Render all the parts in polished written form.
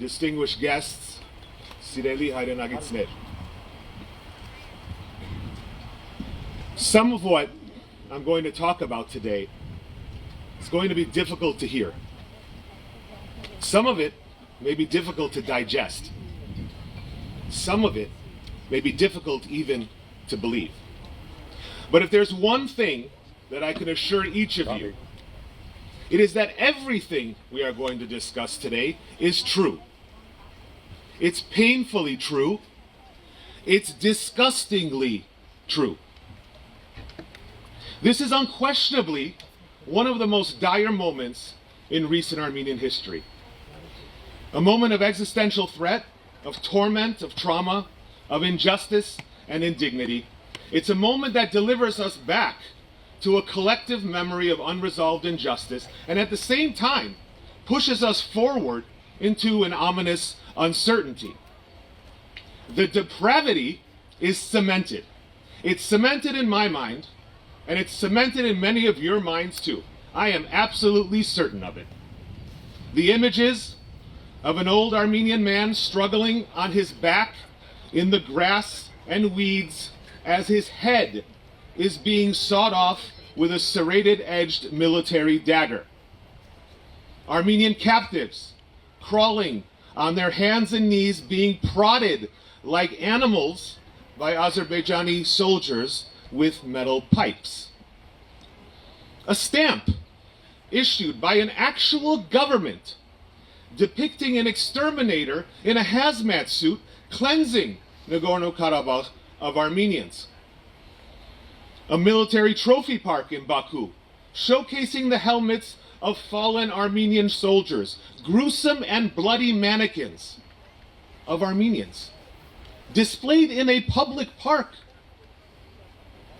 distinguished guests, Sireli Hayranagitsner. Some of what I'm going to talk about today is going to be difficult to hear. Some of it may be difficult to digest. Some of it may be difficult even to believe. But if there's one thing that I can assure each of you, it is that everything we are going to discuss today is true. It's painfully true. It's disgustingly true. This is unquestionably one of the most dire moments in recent Armenian history. A moment of existential threat, of torment, of trauma, of injustice and indignity. It's a moment that delivers us back to a collective memory of unresolved injustice, and at the same time pushes us forward into an ominous uncertainty. The depravity is cemented. It's cemented in my mind, and it's cemented in many of your minds too. I am absolutely certain of it. The images of an old Armenian man struggling on his back in the grass and weeds as his head is being sawed off with a serrated-edged military dagger. Armenian captives crawling on their hands and knees, being prodded like animals by Azerbaijani soldiers with metal pipes. A stamp issued by an actual government depicting an exterminator in a hazmat suit cleansing Nagorno-Karabakh of Armenians. A military trophy park in Baku showcasing the helmets of fallen Armenian soldiers, gruesome and bloody mannequins of Armenians, displayed in a public park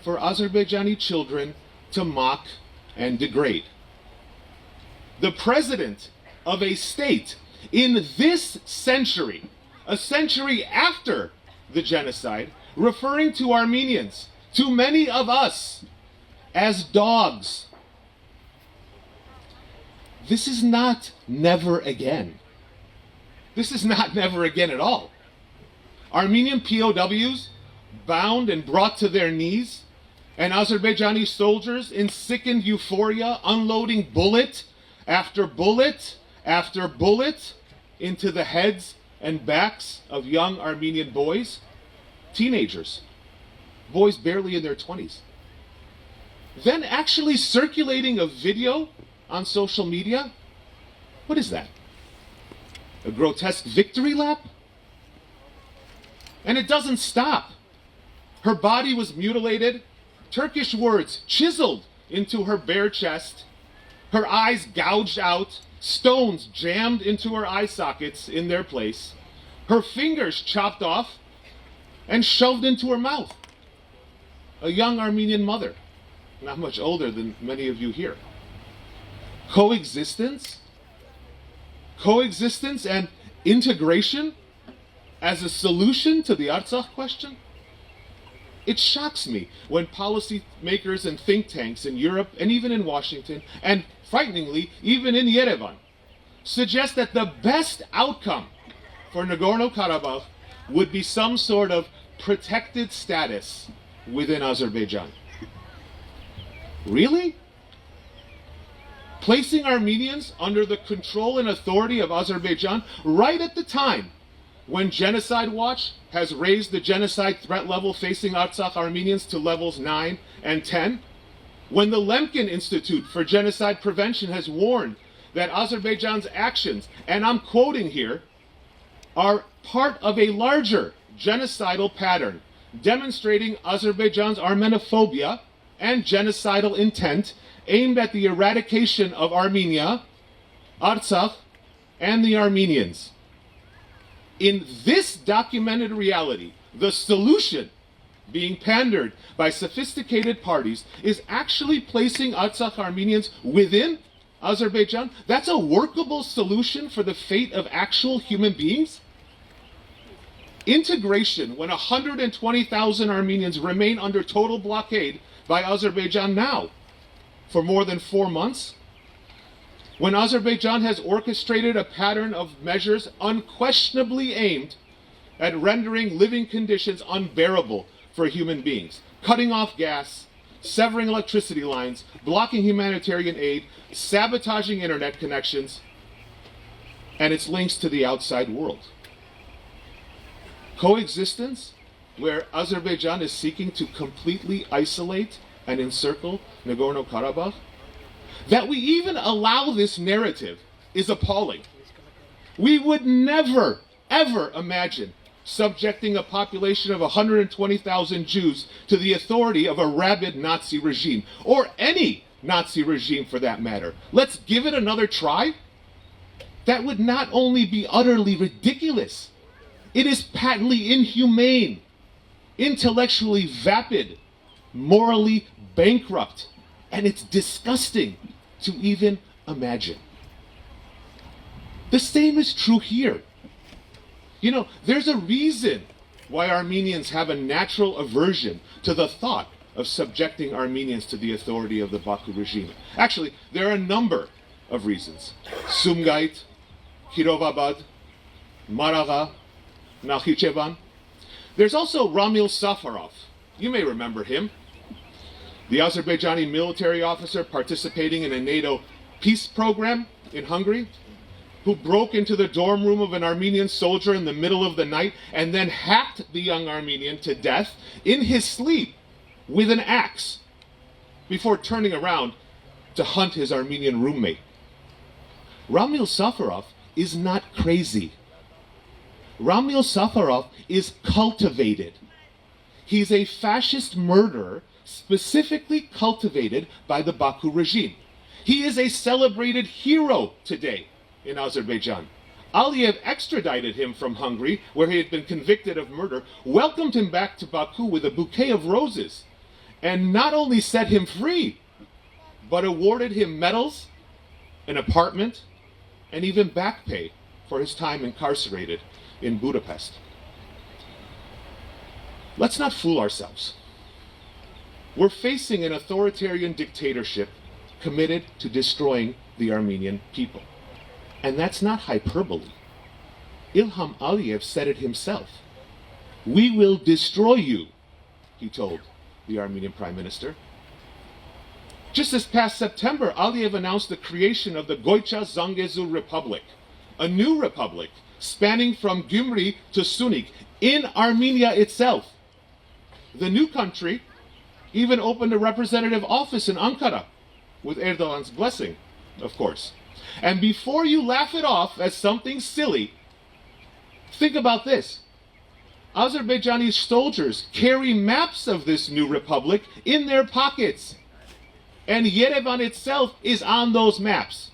for Azerbaijani children to mock and degrade. The president of a state in this century, a century after the genocide, referring to Armenians, to many of us, as dogs. This is not never again. This is not never again at all. Armenian POWs bound and brought to their knees, and Azerbaijani soldiers in sickened euphoria unloading bullet after bullet after bullet into the heads and backs of young Armenian boys, teenagers, boys barely in their 20s. Then actually circulating a video on social media. What is that? A grotesque victory lap? And it doesn't stop. Her body was mutilated, Turkish words chiseled into her bare chest, her eyes gouged out, stones jammed into her eye sockets in their place, her fingers chopped off and shoved into her mouth. A young Armenian mother, not much older than many of you here. Coexistence and integration as a solution to the Artsakh question? It shocks me when policymakers and think tanks in Europe and even in Washington, and frighteningly, even in Yerevan, suggest that the best outcome for Nagorno-Karabakh would be some sort of protected status within Azerbaijan. Really? Placing Armenians under the control and authority of Azerbaijan right at the time when Genocide Watch has raised the genocide threat level facing Artsakh Armenians to levels 9 and 10, when the Lemkin Institute for Genocide Prevention has warned that Azerbaijan's actions, and I'm quoting here, are part of a larger genocidal pattern demonstrating Azerbaijan's Armenophobia and genocidal intent aimed at the eradication of Armenia, Artsakh, and the Armenians. In this documented reality, the solution being pandered by sophisticated parties is actually placing Artsakh Armenians within Azerbaijan. That's a workable solution for the fate of actual human beings? Integration, when 120,000 Armenians remain under total blockade by Azerbaijan now for more than 4 months? when Azerbaijan has orchestrated a pattern of measures unquestionably aimed at rendering living conditions unbearable for human beings, cutting off gas, severing electricity lines, blocking humanitarian aid, sabotaging internet connections, and its links to the outside world. Coexistence, where Azerbaijan is seeking to completely isolate and encircle Nagorno-Karabakh. That we even allow this narrative is appalling. We would never, ever imagine subjecting a population of 120,000 Jews to the authority of a rabid Nazi regime, or any Nazi regime for that matter. Let's give it another try? That would not only be utterly ridiculous, it is patently inhumane, intellectually vapid, morally bankrupt, and it's disgusting to even imagine. The same is true here. You know, there's a reason why Armenians have a natural aversion to the thought of subjecting Armenians to the authority of the Baku regime. Actually, there are a number of reasons. Sumgait, Kirovabad, Maraga, Nakhichevan. There's also Ramil Safarov. You may remember him. The Azerbaijani military officer participating in a NATO peace program in Hungary, who broke into the dorm room of an Armenian soldier in the middle of the night and then hacked the young Armenian to death in his sleep with an axe before turning around to hunt his Armenian roommate. Ramil Safarov is not crazy. Ramil Safarov is cultivated. He's a fascist murderer specifically cultivated by the Baku regime. He is a celebrated hero today in Azerbaijan. Aliyev extradited him from Hungary, where he had been convicted of murder, welcomed him back to Baku with a bouquet of roses, and not only set him free, but awarded him medals, an apartment, and even back pay for his time incarcerated in Budapest. Let's not fool ourselves. We're facing an authoritarian dictatorship committed to destroying the Armenian people. And that's not hyperbole. Ilham Aliyev said it himself. "We will destroy you," he told the Armenian Prime Minister. Just this past September, Aliyev announced the creation of the Goycha Zangezur Republic, a new republic spanning from Gyumri to Sunik in Armenia itself. The new country even opened a representative office in Ankara, with Erdogan's blessing, of course. And before you laugh it off as something silly, think about this. Azerbaijani soldiers carry maps of this new republic in their pockets. And Yerevan itself is on those maps.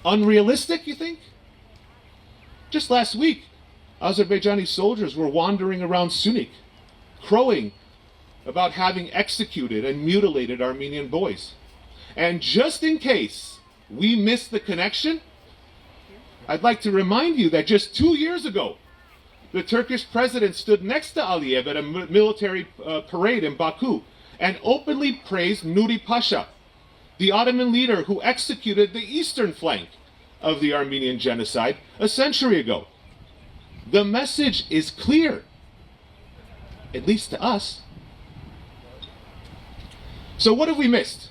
Unrealistic, you think? Just last week, Azerbaijani soldiers were wandering around Sunik, crowing about having executed and mutilated Armenian boys. And just in case we missed the connection, I'd like to remind you that just 2 years ago, the Turkish president stood next to Aliyev at a military parade in Baku and openly praised Nuri Pasha, the Ottoman leader who executed the eastern flank of the Armenian Genocide a century ago. The message is clear, at least to us. So what have we missed?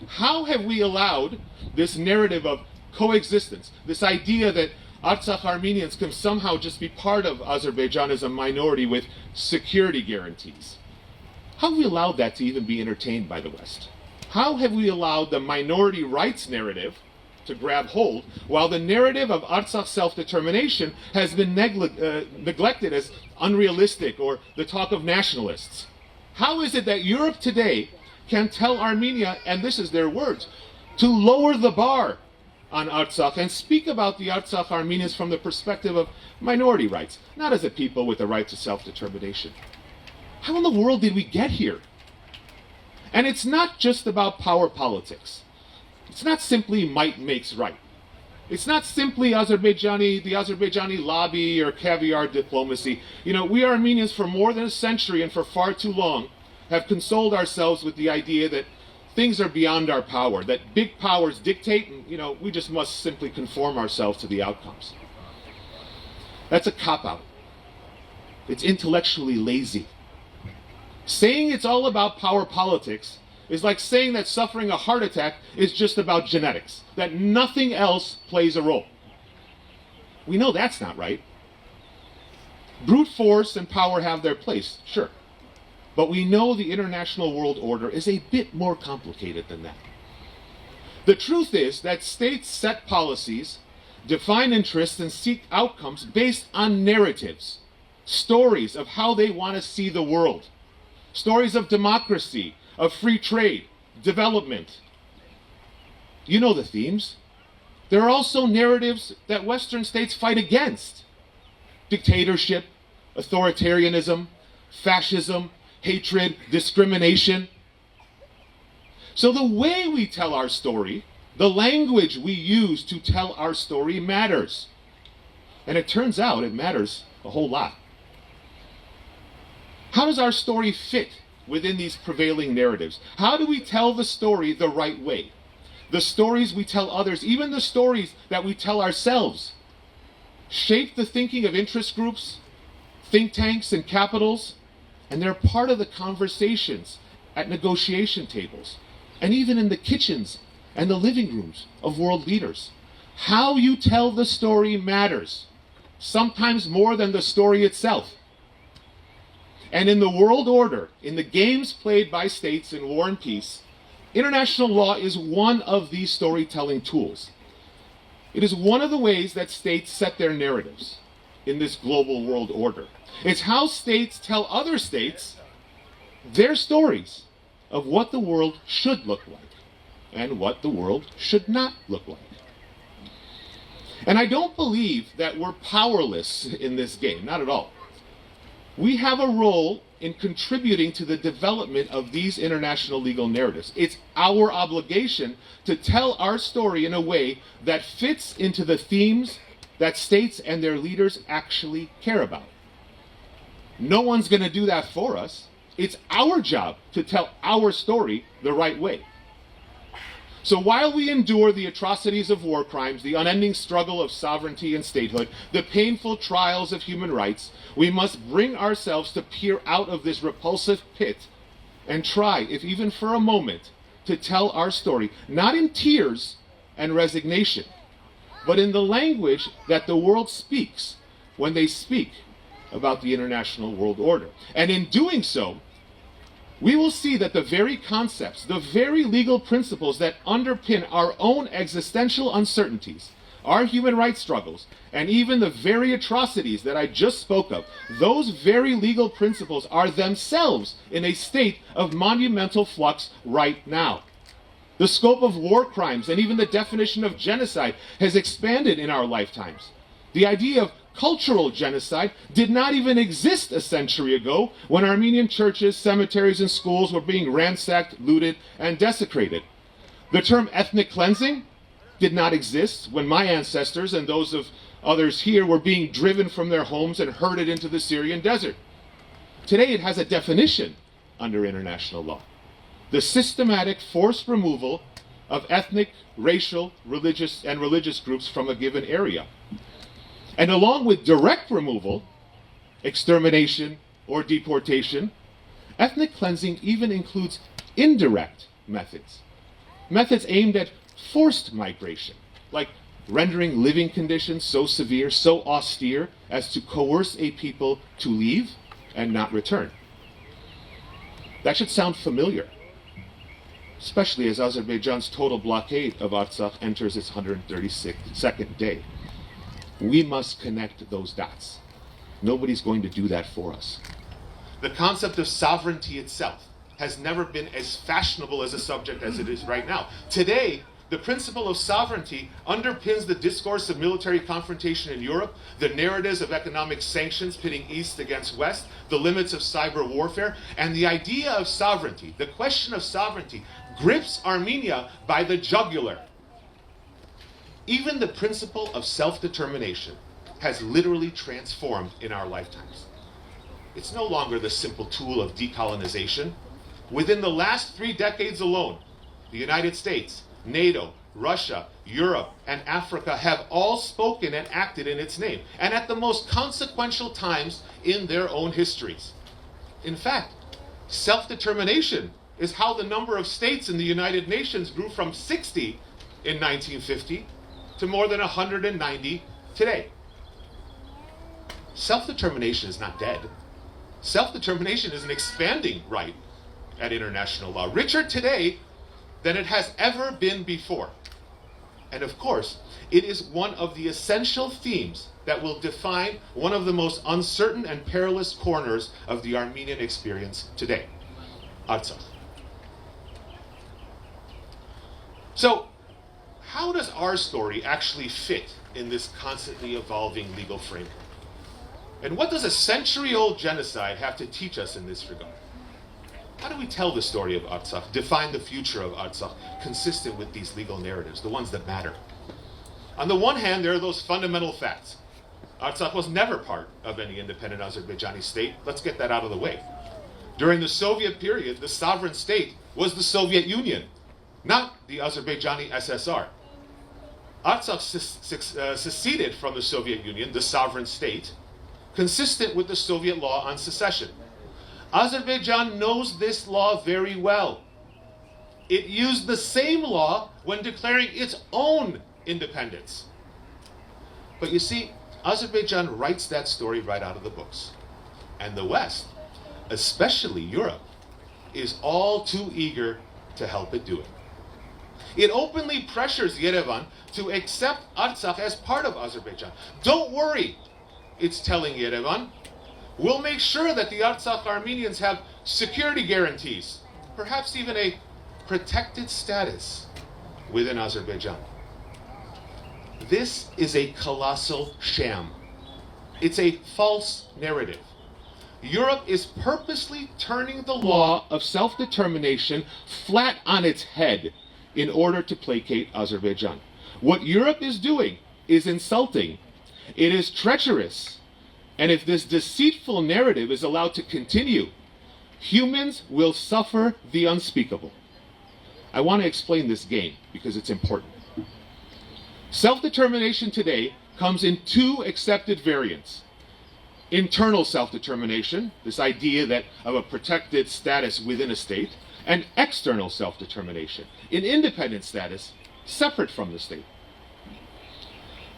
How have we allowed this narrative of coexistence, this idea that Artsakh Armenians can somehow just be part of Azerbaijan as a minority with security guarantees? How have we allowed that to even be entertained by the West? How have we allowed the minority rights narrative to grab hold, while the narrative of Artsakh self-determination has been neglected as unrealistic or the talk of nationalists? How is it that Europe today can tell Armenia, and this is their words, to lower the bar on Artsakh and speak about the Artsakh Armenians from the perspective of minority rights, not as a people with the right to self-determination? How in the world did we get here? And it's not just about power politics. It's not simply might makes right. It's not simply the Azerbaijani lobby or caviar diplomacy. You know, we Armenians for more than a century and for far too long have consoled ourselves with the idea that things are beyond our power, that big powers dictate, and we just must simply conform ourselves to the outcomes. That's a cop-out. It's intellectually lazy. Saying it's all about power politics is like saying that suffering a heart attack is just about genetics, that nothing else plays a role. We know that's not right. Brute force and power have their place, sure. But we know the international world order is a bit more complicated than that. The truth is that states set policies, define interests, and seek outcomes based on narratives, stories of how they want to see the world, stories of democracy, of free trade, development. You know the themes. There are also narratives that Western states fight against: dictatorship, authoritarianism, fascism, hatred, discrimination. So the way we tell our story, the language we use to tell our story matters. And it turns out it matters a whole lot. How does our story fit within these prevailing narratives? How do we tell the story the right way? The stories we tell others, even the stories that we tell ourselves, shape the thinking of interest groups, think tanks, and capitals, and they're part of the conversations at negotiation tables, and even in the kitchens and the living rooms of world leaders. How you tell the story matters, sometimes more than the story itself. And in the world order, in the games played by states in war and peace, international law is one of these storytelling tools. It is one of the ways that states set their narratives in this global world order. It's how states tell other states their stories of what the world should look like and what the world should not look like. And I don't believe that we're powerless in this game, not at all. We have a role in contributing to the development of these international legal narratives. It's our obligation to tell our story in a way that fits into the themes that states and their leaders actually care about. No one's going to do that for us. It's our job to tell our story the right way. So while we endure the atrocities of war crimes, the unending struggle of sovereignty and statehood, the painful trials of human rights, we must bring ourselves to peer out of this repulsive pit and try, if even for a moment, to tell our story, not in tears and resignation, but in the language that the world speaks when they speak about the international world order. And in doing so, we will see that the very concepts, the very legal principles that underpin our own existential uncertainties, our human rights struggles, and even the very atrocities that I just spoke of, those very legal principles are themselves in a state of monumental flux right now. The scope of war crimes and even the definition of genocide has expanded in our lifetimes. The idea of cultural genocide did not even exist a century ago when Armenian churches, cemeteries, and schools were being ransacked, looted, and desecrated. The term ethnic cleansing did not exist when my ancestors and those of others here were being driven from their homes and herded into the Syrian desert. Today it has a definition under international law: the systematic forced removal of ethnic, racial, religious groups from a given area. And along with direct removal, extermination, or deportation, ethnic cleansing even includes indirect methods. Methods aimed at forced migration, like rendering living conditions so severe, so austere, as to coerce a people to leave and not return. That should sound familiar, especially as Azerbaijan's total blockade of Artsakh enters its 132nd day. We must connect those dots. Nobody's going to do that for us. The concept of sovereignty itself has never been as fashionable as a subject as it is right now. Today, the principle of sovereignty underpins the discourse of military confrontation in Europe, the narratives of economic sanctions pitting East against West, the limits of cyber warfare, and the idea of sovereignty, the question of sovereignty, grips Armenia by the jugular. Even the principle of self-determination has literally transformed in our lifetimes. It's no longer the simple tool of decolonization. Within the last 3 decades alone, the United States, NATO, Russia, Europe, and Africa have all spoken and acted in its name, and at the most consequential times in their own histories. In fact, self-determination is how the number of states in the United Nations grew from 60 in 1950 to more than 190 today. Self-determination is not dead. Self-determination is an expanding right at international law, richer today than it has ever been before. And of course, it is one of the essential themes that will define one of the most uncertain and perilous corners of the Armenian experience today, Artsakh. So, how does our story actually fit in this constantly evolving legal framework? And what does a century-old genocide have to teach us in this regard? How do we tell the story of Artsakh, define the future of Artsakh, consistent with these legal narratives, the ones that matter? On the one hand, there are those fundamental facts. Artsakh was never part of any independent Azerbaijani state. Let's get that out of the way. During the Soviet period, the sovereign state was the Soviet Union, not the Azerbaijani SSR. Artsakh seceded from the Soviet Union, the sovereign state, consistent with the Soviet law on secession. Azerbaijan knows this law very well. It used the same law when declaring its own independence. But you see, Azerbaijan writes that story right out of the books. And the West, especially Europe, is all too eager to help it do it. It openly pressures Yerevan to accept Artsakh as part of Azerbaijan. Don't worry, it's telling Yerevan. We'll make sure that the Artsakh Armenians have security guarantees, perhaps even a protected status within Azerbaijan. This is a colossal sham. It's a false narrative. Europe is purposely turning the law of self-determination flat on its head in order to placate Azerbaijan. What Europe is doing is insulting. It is treacherous. And if this deceitful narrative is allowed to continue, humans will suffer the unspeakable. I want to explain this game because it's important. Self-determination today comes in two accepted variants. Internal self-determination, this idea that of a protected status within a state, and external self-determination, an independent status separate from the state.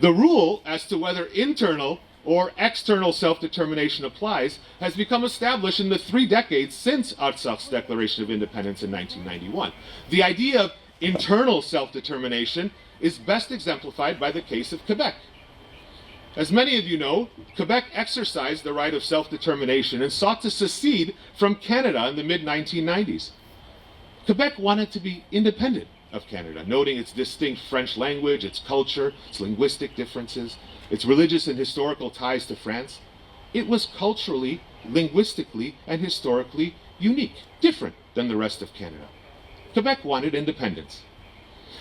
The rule as to whether internal or external self-determination applies has become established in the 3 decades since Artsakh's declaration of independence in 1991. The idea of internal self-determination is best exemplified by the case of Quebec. As many of you know, Quebec exercised the right of self-determination and sought to secede from Canada in the mid-1990s. Quebec wanted to be independent of Canada, noting its distinct French language, its culture, its linguistic differences, its religious and historical ties to France. It was culturally, linguistically, and historically unique, different than the rest of Canada. Quebec wanted independence.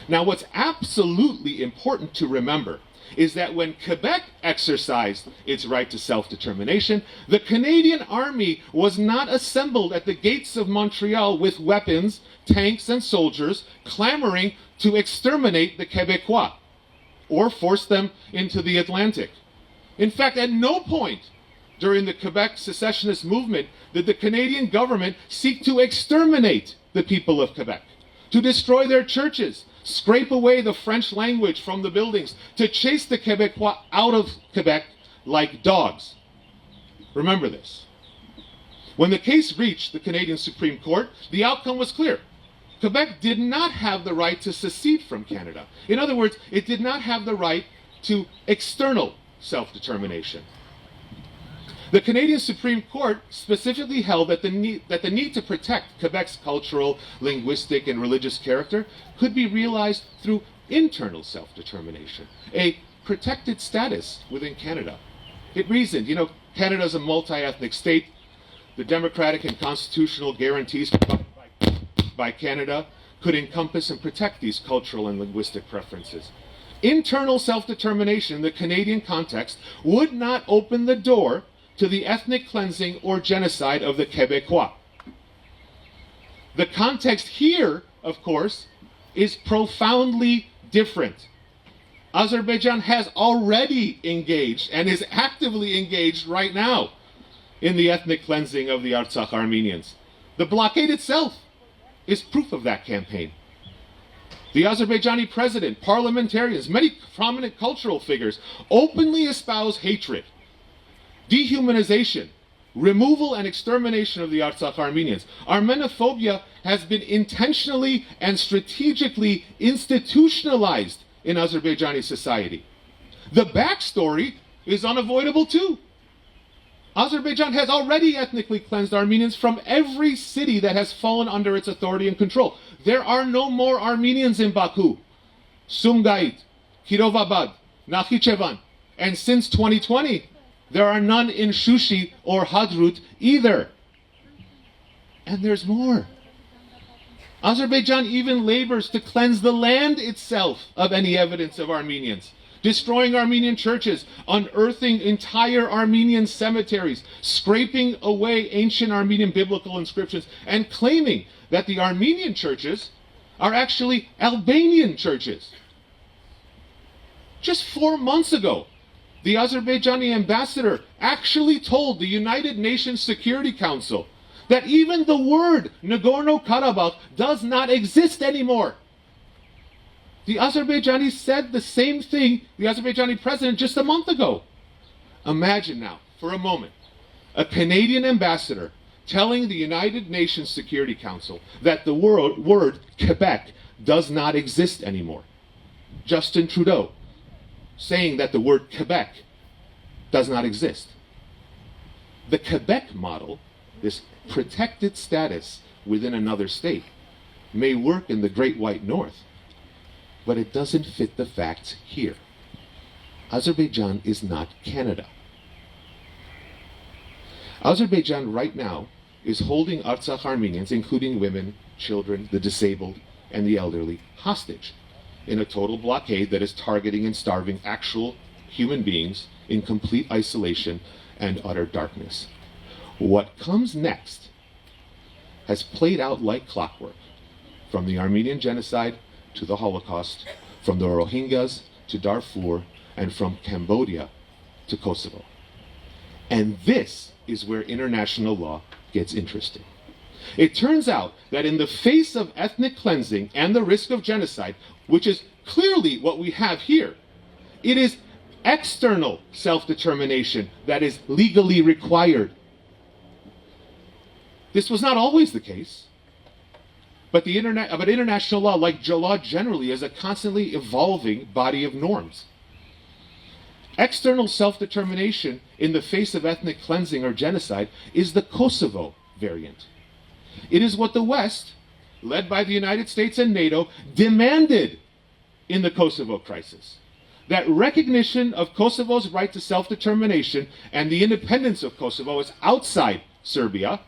Now, what's absolutely important to remember is that when Quebec exercised its right to self-determination, the Canadian Army was not assembled at the gates of Montreal with weapons, tanks, and soldiers clamoring to exterminate the Quebecois or force them into the Atlantic. In fact, at no point during the Quebec secessionist movement did the Canadian government seek to exterminate the people of Quebec, to destroy their churches, scrape away the French language from the buildings, to chase the Quebecois out of Quebec like dogs. Remember this. When the case reached the Canadian Supreme Court, the outcome was clear. Quebec did not have the right to secede from Canada. In other words, it did not have the right to external self-determination. The Canadian Supreme Court specifically held that the need to protect Quebec's cultural, linguistic, and religious character could be realized through internal self-determination, a protected status within Canada. It reasoned, Canada is a multi-ethnic state. The democratic and constitutional guarantees by Canada could encompass and protect these cultural and linguistic preferences. Internal self-determination in the Canadian context would not open the door to the ethnic cleansing or genocide of the Quebecois. The context here, of course, is profoundly different. Azerbaijan has already engaged and is actively engaged right now in the ethnic cleansing of the Artsakh Armenians. The blockade itself is proof of that campaign. The Azerbaijani president, parliamentarians, many prominent cultural figures openly espouse hatred, dehumanization, removal and extermination of the Artsakh Armenians. Armenophobia has been intentionally and strategically institutionalized in Azerbaijani society. The backstory is unavoidable too. Azerbaijan has already ethnically cleansed Armenians from every city that has fallen under its authority and control. There are no more Armenians in Baku, Sumgait, Kirovabad, Nakhichevan, and since 2020, there are none in Shushi or Hadrut either. And there's more. Azerbaijan even labors to cleanse the land itself of any evidence of Armenians, destroying Armenian churches, unearthing entire Armenian cemeteries, scraping away ancient Armenian biblical inscriptions, and claiming that the Armenian churches are actually Albanian churches. Just 4 months ago, the Azerbaijani ambassador actually told the United Nations Security Council that even the word Nagorno-Karabakh does not exist anymore. The Azerbaijanis said the same thing, the Azerbaijani president, just a month ago. Imagine now, for a moment, a Canadian ambassador telling the United Nations Security Council that the word Quebec does not exist anymore. Justin Trudeau saying that the word Quebec does not exist. The Quebec model, this protected status within another state, may work in the Great White North, but it doesn't fit the facts here. Azerbaijan is not Canada. Azerbaijan right now is holding Artsakh Armenians, including women, children, the disabled, and the elderly, hostage in a total blockade that is targeting and starving actual human beings in complete isolation and utter darkness. What comes next has played out like clockwork, from the Armenian Genocide to the Holocaust, from the Rohingyas to Darfur, and from Cambodia to Kosovo. And this is where international law gets interesting. It turns out that in the face of ethnic cleansing and the risk of genocide, which is clearly what we have here, it is external self-determination that is legally required. This was not always the case, but international law, like law generally, is a constantly evolving body of norms. External self-determination in the face of ethnic cleansing or genocide is the Kosovo variant. It is what the West, led by the United States and NATO, demanded in the Kosovo crisis. That recognition of Kosovo's right to self-determination and the independence of Kosovo as outside Serbia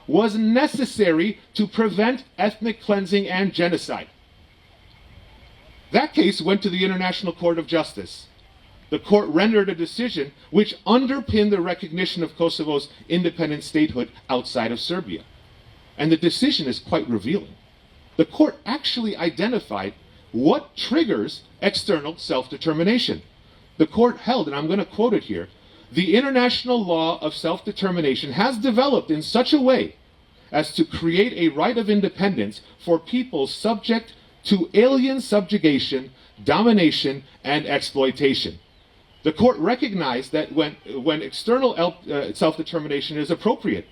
was necessary to prevent ethnic cleansing and genocide. That case went to the International Court of Justice. The court rendered a decision which underpinned the recognition of Kosovo's independent statehood outside of Serbia. And the decision is quite revealing. The court actually identified what triggers external self-determination. The court held, and I'm going to quote it here, the international law of self-determination has developed in such a way as to create a right of independence for peoples subject to alien subjugation, domination, and exploitation. The court recognized that when external self-determination is appropriate,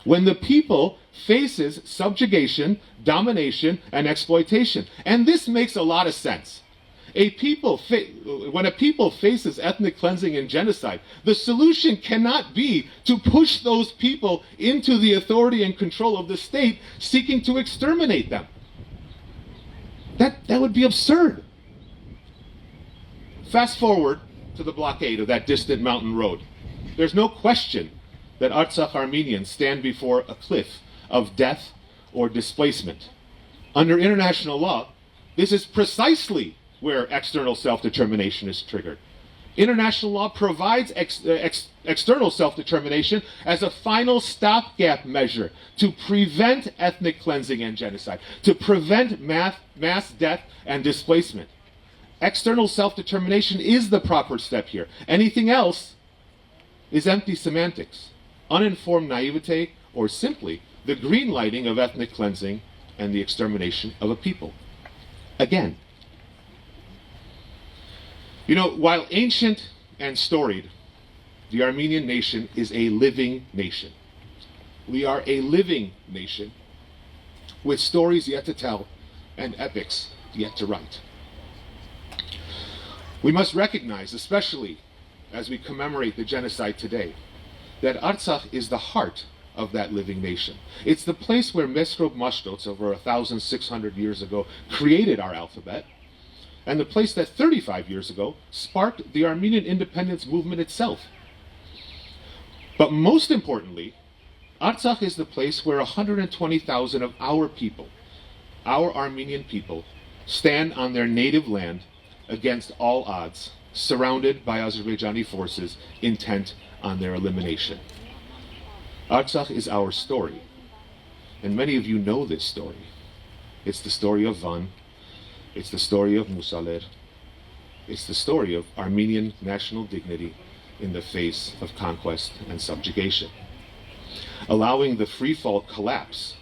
when the people faces subjugation, domination, and exploitation. And this makes a lot of sense. When a people faces ethnic cleansing and genocide, the solution cannot be to push those people into the authority and control of the state seeking to exterminate them. That would be absurd. Fast forward to the blockade of that distant mountain road. There's no question that Artsakh Armenians stand before a cliff of death or displacement. Under international law, this is precisely where external self-determination is triggered. International law provides external self-determination as a final stopgap measure to prevent ethnic cleansing and genocide, to prevent mass death and displacement. External self-determination is the proper step here. Anything else is empty semantics, uninformed naivete, or simply the green lighting of ethnic cleansing and the extermination of a people. Again, you know, while ancient and storied, the Armenian nation is a living nation. We are a living nation with stories yet to tell and epics yet to write. We must recognize, especially as we commemorate the genocide today, that Artsakh is the heart of that living nation. It's the place where Mesrop Mashtots, over 1,600 years ago, created our alphabet, and the place that 35 years ago sparked the Armenian independence movement itself. But most importantly, Artsakh is the place where 120,000 of our people, our Armenian people, stand on their native land against all odds, surrounded by Azerbaijani forces intent on their elimination. Artsakh is our story, and many of you know this story. It's the story of Van, it's the story of Musaler, it's the story of Armenian national dignity in the face of conquest and subjugation. Allowing the free-fall collapse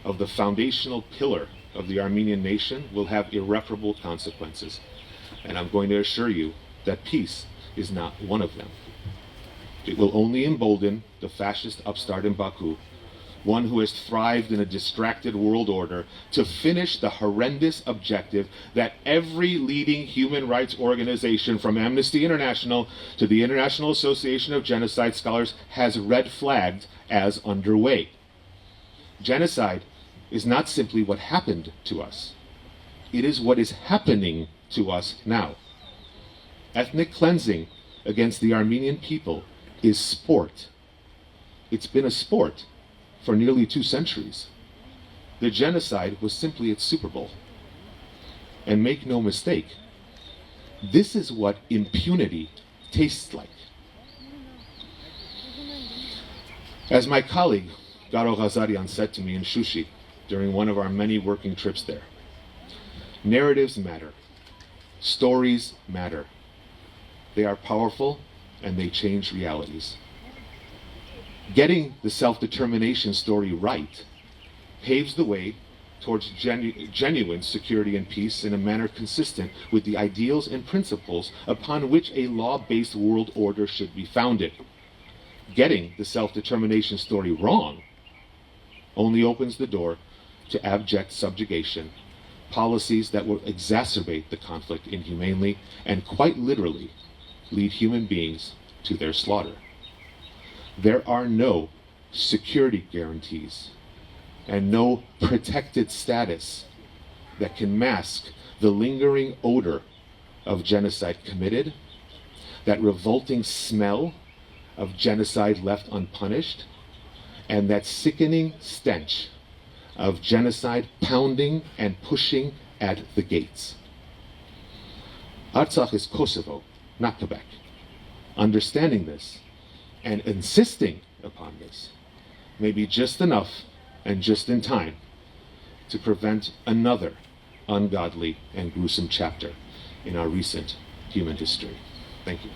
of the foundational pillar of the Armenian nation will have irreparable consequences, and I'm going to assure you that peace is not one of them. It will only embolden the fascist upstart in Baku, one who has thrived in a distracted world order, to finish the horrendous objective that every leading human rights organization, from Amnesty International to the International Association of Genocide Scholars, has red flagged as underway. Genocide is not simply what happened to us. It is what is happening to us now. Ethnic cleansing against the Armenian people is sport. It's been a sport for nearly 2 centuries. The genocide was simply its Super Bowl. And make no mistake, this is what impunity tastes like. As my colleague Garo Ghazarian said to me in Shushi during one of our many working trips there, narratives matter. Stories matter. They are powerful and they change realities. Getting the self-determination story right paves the way towards genuine security and peace in a manner consistent with the ideals and principles upon which a law-based world order should be founded. Getting the self-determination story wrong only opens the door to abject subjugation, policies that will exacerbate the conflict inhumanely and quite literally lead human beings to their slaughter. There are no security guarantees and no protected status that can mask the lingering odor of genocide committed, that revolting smell of genocide left unpunished, and that sickening stench of genocide pounding and pushing at the gates. Artsakh is Kosovo, not Quebec. Understanding this and insisting upon this may be just enough and just in time to prevent another ungodly and gruesome chapter in our recent human history. Thank you.